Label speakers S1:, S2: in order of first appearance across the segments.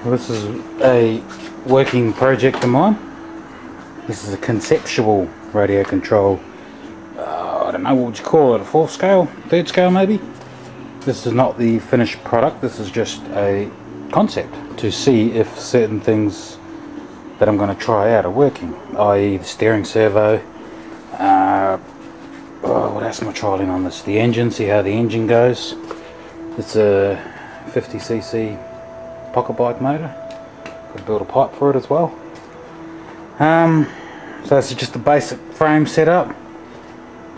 S1: Well, this is a working project of mine. This is a conceptual radio control. I don't know, what would you call it? A fourth scale? Third scale maybe? This is not the finished product. This is just a concept to see if certain things that I'm going to try out are working, i.e. the steering servo. What else am I trialing on this? The engine, see how the engine goes. It's a 50cc pocket bike motor. Got to build a pipe for it as well. So this is just a basic frame setup.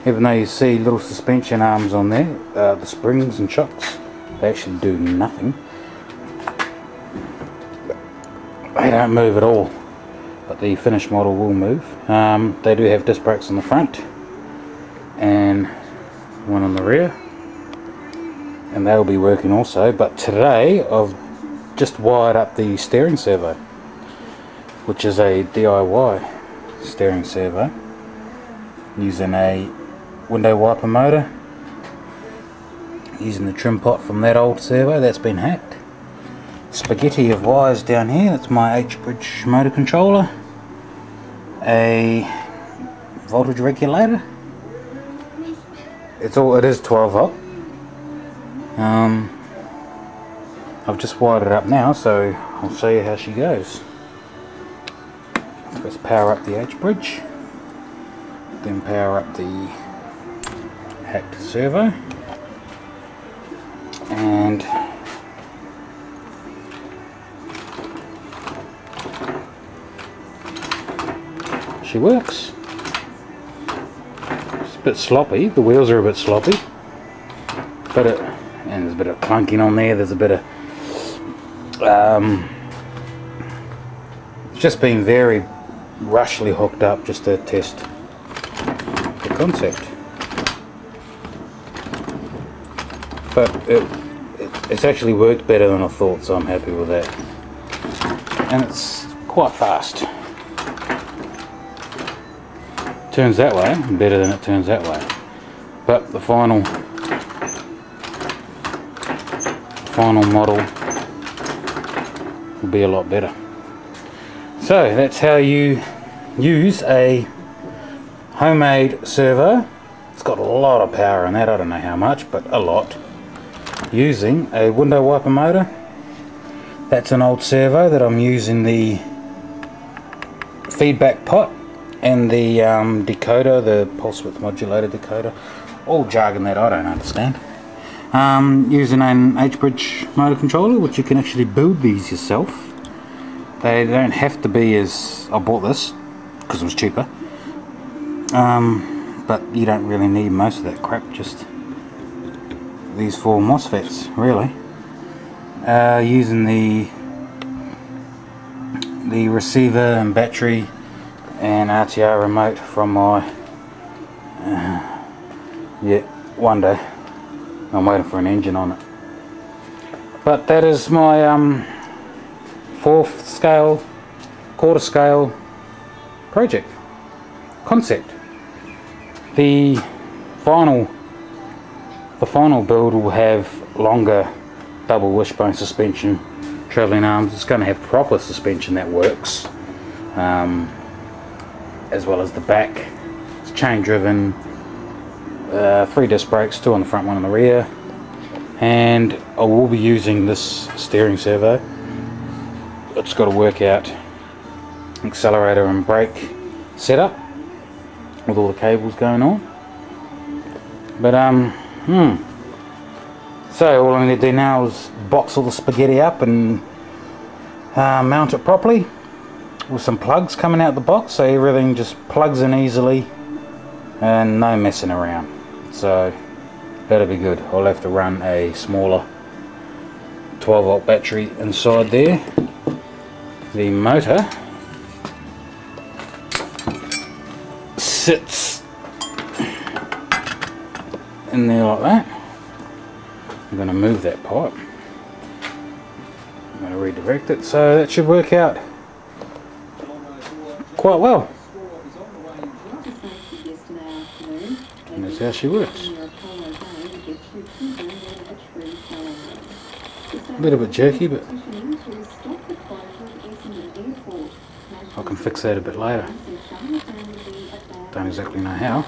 S1: Even though you see little suspension arms on there, the springs and shocks, they actually do nothing. They don't move at all, but the finished model will move. They do have disc brakes on the front and one on the rear, and they'll be working also. But today I've just wired up the steering servo, which is a DIY steering servo using a window wiper motor, using the trim pot from that old servo that's been hacked. Spaghetti of wires down here, that's my H-bridge motor controller, a voltage regulator. It is 12 volt. I've just wired it up now, so I'll show you how she goes. Let's power up the H-bridge, then power up the hacked servo, and she works. It's a bit sloppy, the wheels are a bit sloppy, but and there's a bit of clunking on there, there's a bit of it's just been very rushly hooked up just to test the concept. But it's actually worked better than I thought, so I'm happy with that. And it's quite fast. Turns that way better than it turns that way. But the final model will be a lot better. So that's how you use a homemade servo. It's got a lot of power in that, I don't know how much, but a lot. Using a window wiper motor. That's an old servo that I'm using the feedback pot and the decoder, the pulse width modulator decoder. All jargon that I don't understand. Using an H-bridge motor controller, which you can actually build these yourself. They don't have to be as... I bought this because it was cheaper. But you don't really need most of that crap, just these 4 MOSFETs, really. Using the receiver and battery and RTR remote from my... yeah, one day. I'm waiting for an engine on it. But that is my 4th scale, quarter scale project concept. The final build will have longer double wishbone suspension, travelling arms. It's going to have proper suspension that works, as well as the back. It's chain driven, 3 disc brakes, 2 on the front, 1 on the rear, and I will be using this steering servo. It's got to work out accelerator and brake setup with all the cables going on. But so all I need to do now is box all the spaghetti up and mount it properly with some plugs coming out the box, so everything just plugs in easily and no messing around. So that'll be good. I'll have to run a smaller 12 volt battery inside there. The motor sits in there like that. I'm going to move that pipe. I'm going to redirect it, so that should work out quite well. And that's how she works. A little bit jerky, but I can fix that a bit later. Don't exactly know how.